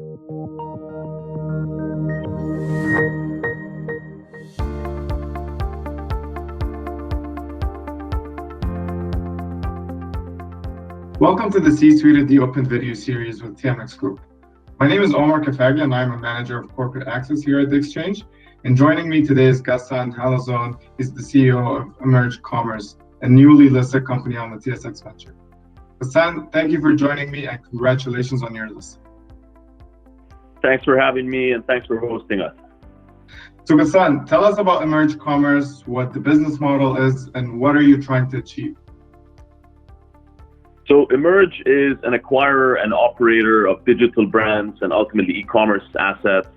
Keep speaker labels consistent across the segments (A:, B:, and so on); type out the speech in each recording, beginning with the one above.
A: Welcome to the C-Suite of the Open Video series with TMX Group. My name is Omar Kafaglia and I'm a manager of corporate access here at the exchange. And joining me today is Ghassan Halazon. He's the CEO of Emerge Commerce, a newly listed company on the TSX Venture. Ghassan, thank you for joining me and congratulations on your list.
B: Thanks for having me and thanks for hosting us.
A: So Ghassan, tell us about Emerge Commerce, what the business model is, and what are you trying to achieve?
B: So Emerge is an acquirer and operator of digital brands and ultimately e-commerce assets.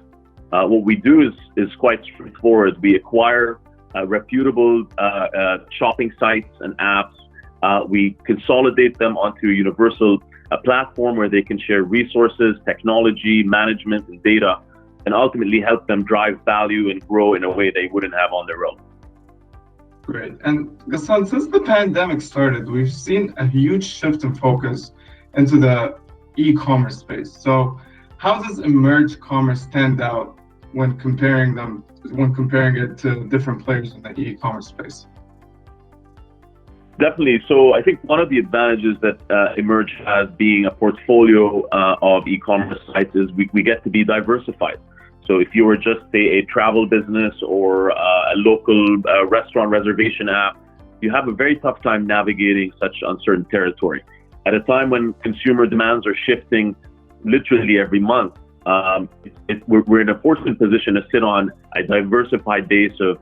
B: What we do is quite straightforward. We acquire reputable shopping sites and apps. We consolidate them onto a universal platform where they can share resources, technology, management, and data, and ultimately help them drive value and grow in a way they wouldn't have on their own.
A: Great. And Ghassan, since the pandemic started, we've seen a huge shift in focus into the e-commerce space. So how does Emerge Commerce stand out when comparing it to different players in the e-commerce space?
B: Definitely. So I think one of the advantages that Emerge has, being a portfolio of e-commerce sites, is we get to be diversified. So if you were just a travel business or a local restaurant reservation app, you have a very tough time navigating such uncertain territory. At a time when consumer demands are shifting literally every month, we're in a fortunate position to sit on a diversified base of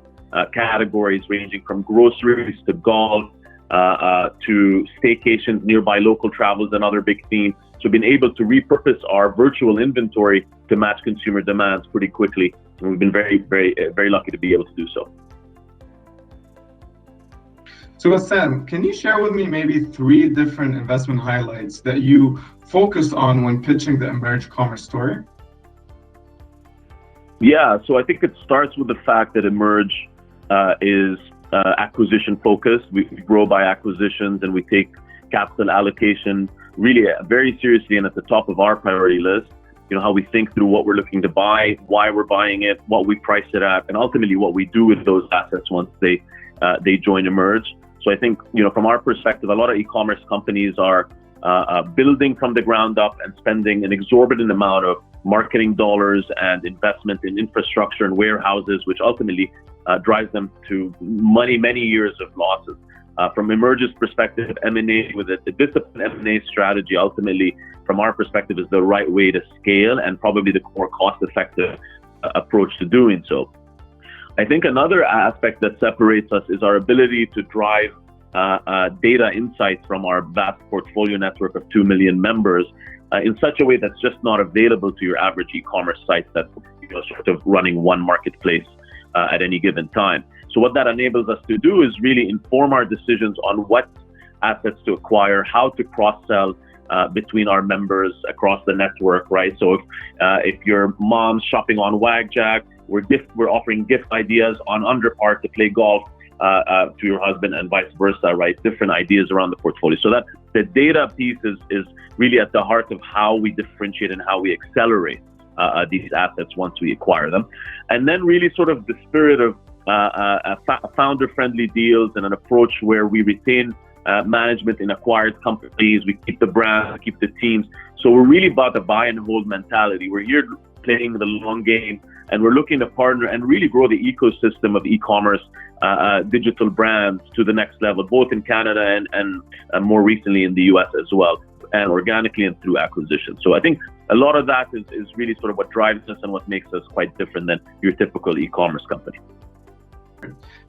B: categories ranging from groceries to golf to staycations, nearby local travels, and other big themes. So being able to repurpose our virtual inventory to match consumer demands pretty quickly. And we've been very, very, very lucky to be able to do so.
A: So Ghassan, can you share with me maybe 3 different investment highlights that you focus on when pitching the Emerge Commerce story?
B: Yeah, so I think it starts with the fact that Emerge is acquisition focused. We grow by acquisitions and we take capital allocation really very seriously and at the top of our priority list. You know, how we think through what we're looking to buy, why we're buying it, what we price it at, and ultimately what we do with those assets once they join Emerge. So I think, you know, from our perspective, a lot of e-commerce companies are building from the ground up and spending an exorbitant amount of marketing dollars and investment in infrastructure and warehouses, which ultimately drives them to many years of losses. From Emerge's perspective, M&A with a disciplined M&A strategy, ultimately, from our perspective, is the right way to scale and probably the more cost-effective approach to doing so. I think another aspect that separates us is our ability to drive data insights from our vast portfolio network of 2 million members in such a way that's just not available to your average e-commerce site that's, you know, sort of running one marketplace at any given time. So what that enables us to do is really inform our decisions on what assets to acquire, how to cross-sell between our members across the network, right? So if your mom's shopping on WagJag, we're offering gift ideas on Underpart to play golf to your husband and vice versa, right? Different ideas around the portfolio. So that the data piece is really at the heart of how we differentiate and how we accelerate these assets once we acquire them. And then really sort of the spirit of founder-friendly deals and an approach where we retain management in acquired companies, we keep the brand, we keep the teams. So we're really about the buy and hold mentality. We're here playing the long game, and we're looking to partner and really grow the ecosystem of e-commerce digital brands to the next level, both in Canada and more recently in the US as well, and organically and through acquisition. So I think a lot of that is really sort of what drives us and what makes us quite different than your typical e-commerce company.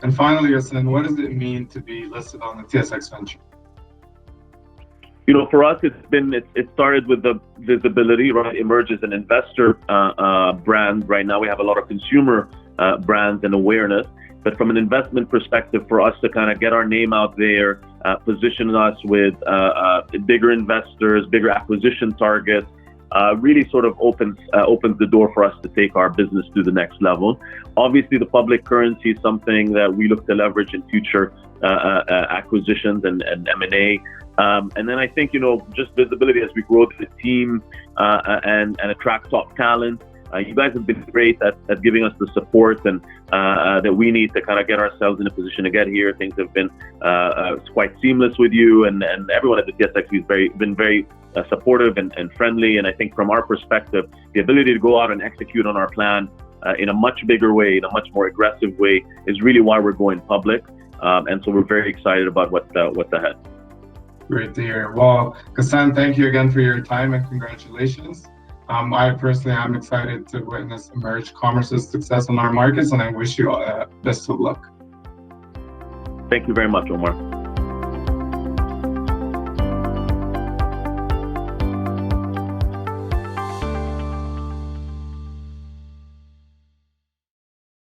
A: And finally, Ghassan, what does it mean to be listed on the TSX Venture?
B: You know, for us, it started with the visibility, right? Emerge is an investor brand. Right now, we have a lot of consumer brands and awareness. But from an investment perspective, for us to kind of get our name out there, position us with bigger investors, bigger acquisition targets, really sort of opens the door for us to take our business to the next level. Obviously, the public currency is something that we look to leverage in future acquisitions and M&A. And then I think, just visibility as we grow the team and attract top talent. You guys have been great at giving us the support and that we need to kind of get ourselves in a position to get here. Things have been quite seamless with you, and everyone at the TSX has been very supportive and friendly. And I think from our perspective, the ability to go out and execute on our plan in a much bigger way, in a much more aggressive way, is really why we're going public. And so we're very excited about what's ahead.
A: Great to hear. Well, Ghassan, thank you again for your time and congratulations. I personally am excited to witness Emerge Commerce's success in our markets, and I wish you all best of luck.
B: Thank you very much, Omar.